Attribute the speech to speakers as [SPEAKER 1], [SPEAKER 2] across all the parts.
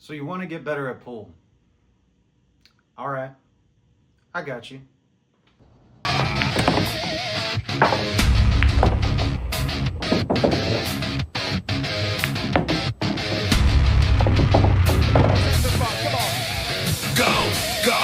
[SPEAKER 1] So you want to get better at pool. All right, I got you.
[SPEAKER 2] Go, go.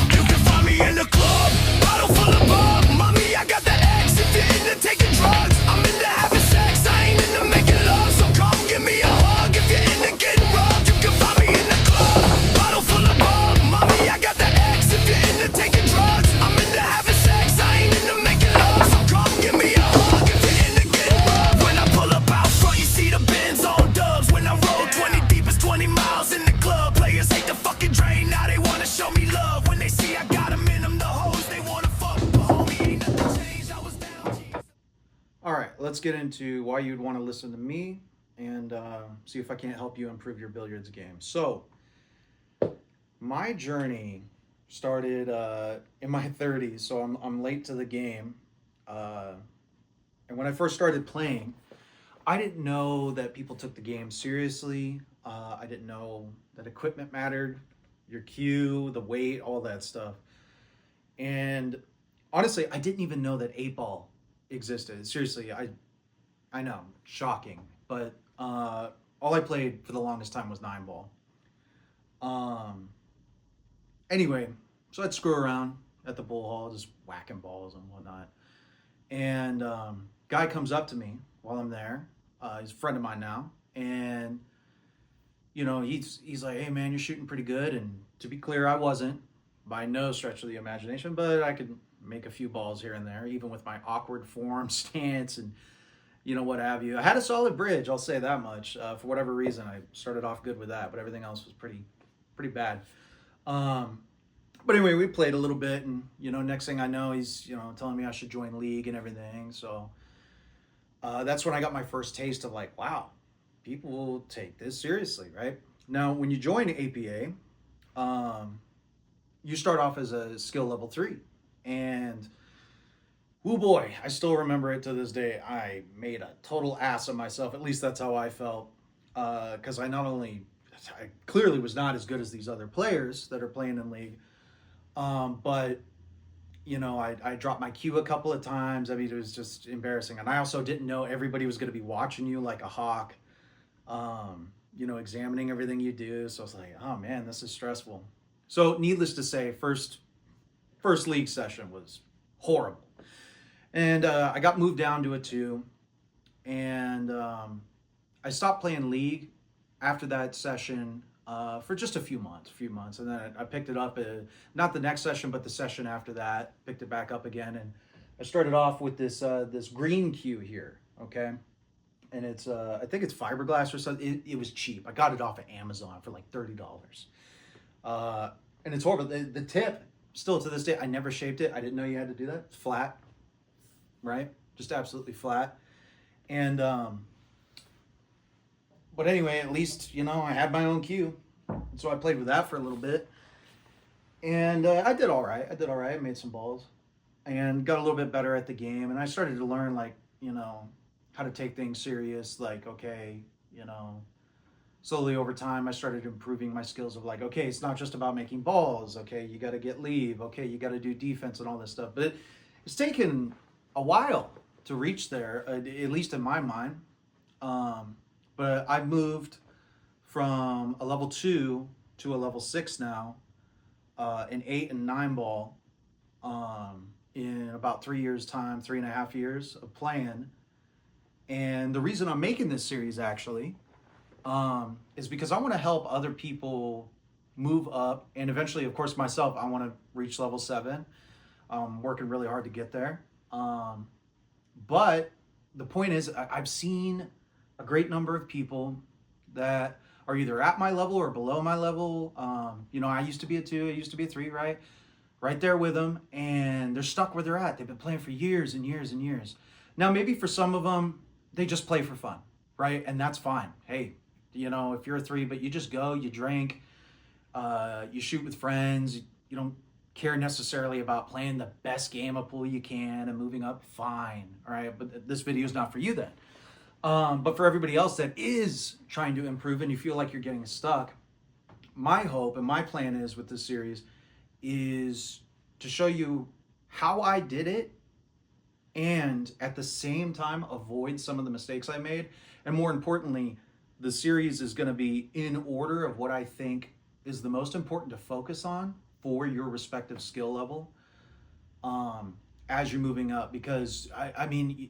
[SPEAKER 2] You can find me in the club, bottle full of bug. Mommy, I got the X if you're into taking drugs. I'm into having sex, I ain't into making love. So come give me a hug if you're into getting rough. You can find me in the club, bottle full of bug. Mommy, I got the X if you're into taking drugs. I'm into having sex, I ain't into making love. So come give me a hug if you're into getting rough. When I pull up out front, you see the Benz on dubs. When I roll 20 deep, it's 20 miles in the club. Players hate the fucking drain, now they wanna show me love. When they see I got them in them, the hoes they wanna fuck. But homie, ain't nothing changed, I was down.
[SPEAKER 1] All right, let's get into why you'd want to listen to me and see if I can't help you improve your billiards game. So, my journey started in my 30s, so I'm late to the game. And when I first started playing, I didn't know that people took the game seriously. I didn't know that equipment mattered, your cue, the weight, all that stuff. And honestly, I didn't even know that 8 ball existed. Seriously, I know, shocking, but all I played for the longest time was 9 ball. Um, anyway, so I'd screw around at the bull hall, just whacking balls and whatnot. And guy comes up to me while I'm there. He's a friend of mine now, and he's like, "Hey man, you're shooting pretty good." And to be clear, I wasn't by no stretch of the imagination, but I could make a few balls here and there, even with my awkward form, stance, and what have you. I had a solid bridge, I'll say that much. For whatever reason, I started off good with that, but everything else was pretty bad. Um, but anyway, we played a little bit, and next thing I know, he's telling me I should join league and everything. So that's when I got my first taste of like, wow, people will take this seriously, right? Now, when you join APA, you start off as a skill level 3, and oh boy, I still remember it to this day. I made a total ass of myself. At least that's how I felt, because I clearly was not as good as these other players that are playing in league. But I dropped my cue a couple of times. I mean, it was just embarrassing. And I also didn't know everybody was going to be watching you like a hawk, examining everything you do. So I was like, oh man, this is stressful. So needless to say, first league session was horrible. And I got moved down to a 2. And I stopped playing league after that session for just a few months, and then I picked it up. Not the next session, but the session after that, picked it back up again, and I started off with this green cue here, okay, and it's I think it's fiberglass or something. It was cheap. I got it off of Amazon for like $30, and it's horrible. The tip, still to this day, I never shaped it. I didn't know you had to do that. It's flat, right? Just absolutely flat, and but anyway, at least, I had my own cue. So I played with that for a little bit. And I did all right. I made some balls and got a little bit better at the game. And I started to learn, like, how to take things serious. Like, okay, slowly over time, I started improving my skills of like, okay, it's not just about making balls. Okay, you got to get leave. Okay, you got to do defense and all this stuff. But it's taken a while to reach there, at least in my mind. But I've moved from a level 2 to a level 6 now, in 8 and 9 ball, in about 3 years' time, 3.5 years of playing. And the reason I'm making this series actually is because I want to help other people move up, and eventually, of course, myself, I want to reach level 7. I'm working really hard to get there. But the point is, I've seen a great number of people that are either at my level or below my level. I used to be a 2, I used to be a 3, right there with them, and they're stuck where they're at. They've been playing for years and years and years. Now, maybe for some of them, they just play for fun, right? And that's fine. Hey, if you're a three, but you just go, you drink, you shoot with friends, you don't care necessarily about playing the best game of pool you can and moving up, fine, all right? But this video is not for you then. But for everybody else that is trying to improve and you feel like you're getting stuck, my hope and my plan is with this series is to show you how I did it and at the same time avoid some of the mistakes I made. And more importantly, the series is going to be in order of what I think is the most important to focus on for your respective skill level as you're moving up. Because I mean,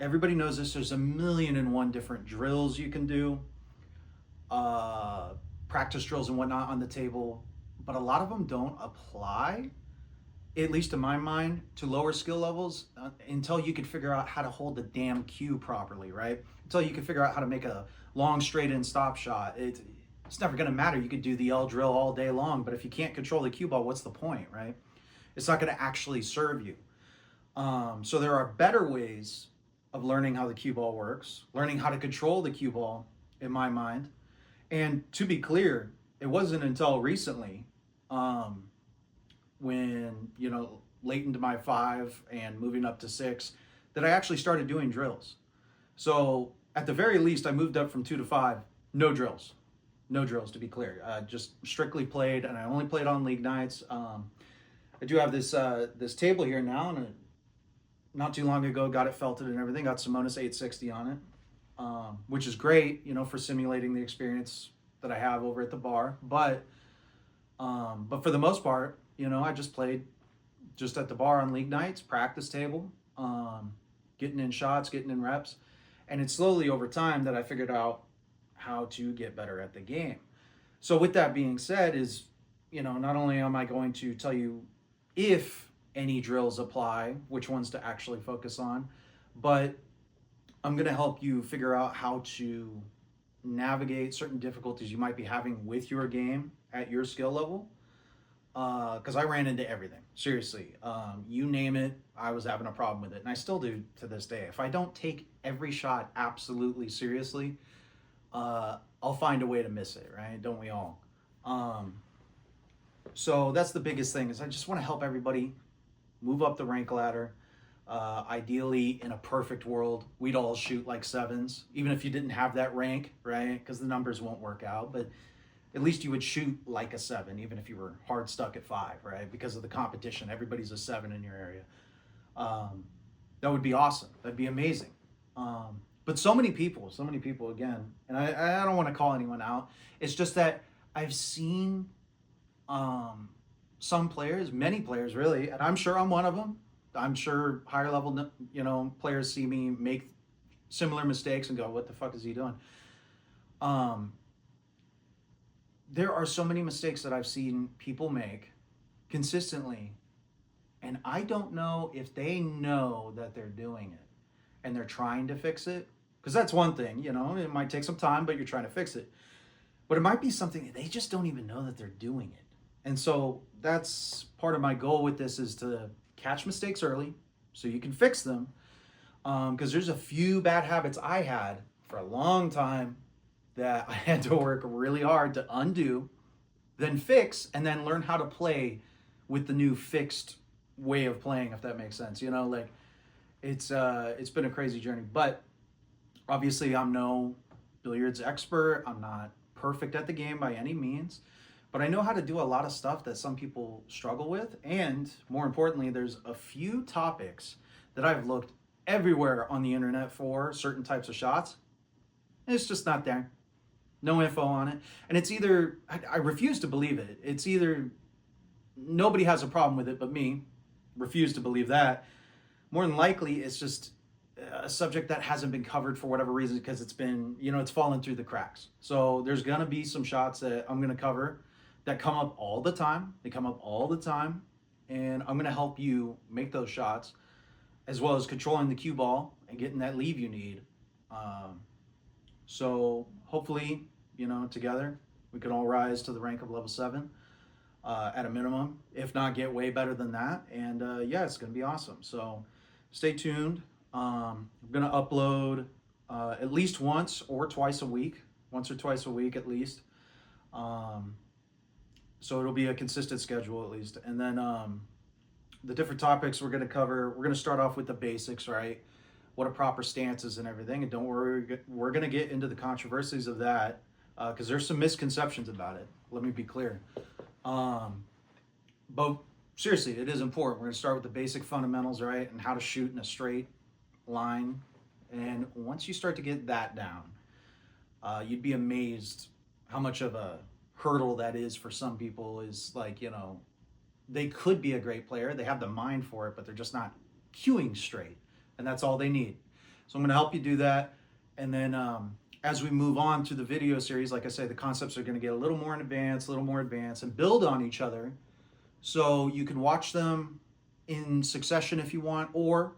[SPEAKER 1] everybody knows this, there's 1,000,001 different drills you can do, practice drills and whatnot on the table, but a lot of them don't apply, at least in my mind, to lower skill levels until you could figure out how to hold the damn cue properly, right? Until you can figure out how to make a long straight in stop shot. It's never going to matter. You could do the L drill all day long, but if you can't control the cue ball, what's the point, right? It's not going to actually serve you. So there are better ways of learning how the cue ball works, learning how to control the cue ball, in my mind. And to be clear, it wasn't until recently, when, late into my 5 and moving up to 6, that I actually started doing drills. So at the very least, I moved up from 2 to 5, no drills. No drills, to be clear. Just strictly played, and I only played on league nights. I do have this table here now, and not too long ago got it felted and everything. Got Simonis 860 on it, which is great, for simulating the experience that I have over at the bar. But for the most part, I just played just at the bar on league nights, practice table, getting in shots, getting in reps, and it's slowly over time that I figured out how to get better at the game. So with that being said, is not only am I going to tell you if any drills apply, which ones to actually focus on, but I'm going to help you figure out how to navigate certain difficulties you might be having with your game at your skill level. Because I ran into everything, seriously. You name it, I was having a problem with it, and I still do to this day. If I don't take every shot absolutely seriously, I'll find a way to miss it, right? Don't we all? So that's the biggest thing, is I just want to help everybody move up the rank ladder. Ideally, in a perfect world, we'd all shoot like 7s, even if you didn't have that rank, right? Because the numbers won't work out, but at least you would shoot like a 7, even if you were hard stuck at 5, right? Because of the competition, everybody's a 7 in your area. That would be awesome. That'd be amazing. But so many people again, and I don't want to call anyone out. It's just that I've seen some players, many players really, and I'm sure I'm one of them. I'm sure higher level, players see me make similar mistakes and go, "What the fuck is he doing?" There are so many mistakes that I've seen people make consistently, and I don't know if they know that they're doing it and they're trying to fix it. Because that's one thing, it might take some time, but you're trying to fix it. But it might be something that they just don't even know that they're doing it. And so that's part of my goal with this, is to catch mistakes early so you can fix them. Because there's a few bad habits I had for a long time that I had to work really hard to undo, then fix, and then learn how to play with the new fixed way of playing, if that makes sense. It's been a crazy journey. But obviously, I'm no billiards expert. I'm not perfect at the game by any means, but I know how to do a lot of stuff that some people struggle with. And more importantly, there's a few topics that I've looked everywhere on the internet for certain types of shots. And it's just not there. No info on it. And it's either, I refuse to believe it. It's either nobody has a problem with it but me. Refuse to believe that. More than likely, it's just a subject that hasn't been covered for whatever reason, because it's been, it's fallen through the cracks. So there's going to be some shots that I'm going to cover that come up all the time. They come up all the time. And I'm going to help you make those shots, as well as controlling the cue ball and getting that leave you need. So hopefully, together we can all rise to the rank of level 7 at a minimum, if not get way better than that. And yeah, it's going to be awesome. So stay tuned. I'm gonna upload at least once or twice a week, at least. Um, so it'll be a consistent schedule at least. And then the different topics we're gonna cover. We're gonna start off with the basics, right? What a proper stance is and everything. And don't worry, we're gonna get into the controversies of that because there's some misconceptions about it. Let me be clear. But seriously, it is important. We're gonna start with the basic fundamentals, right, and how to shoot in a straight line. And once you start to get that down, you'd be amazed how much of a hurdle that is for some people. Is like, they could be a great player, they have the mind for it, but they're just not cueing straight, and that's all they need. So I'm going to help you do that. And then as we move on to the video series, like I say, the concepts are going to get a little more advanced, and build on each other. So you can watch them in succession if you want, or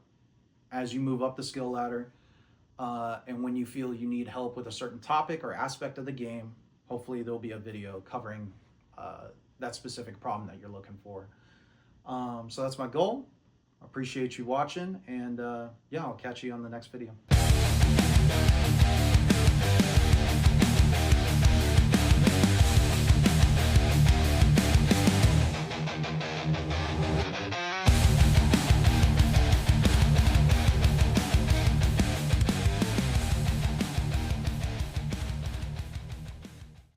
[SPEAKER 1] as you move up the skill ladder. And when you feel you need help with a certain topic or aspect of the game, hopefully there'll be a video covering that specific problem that you're looking for. So that's my goal. Appreciate you watching, and yeah, I'll catch you on the next video.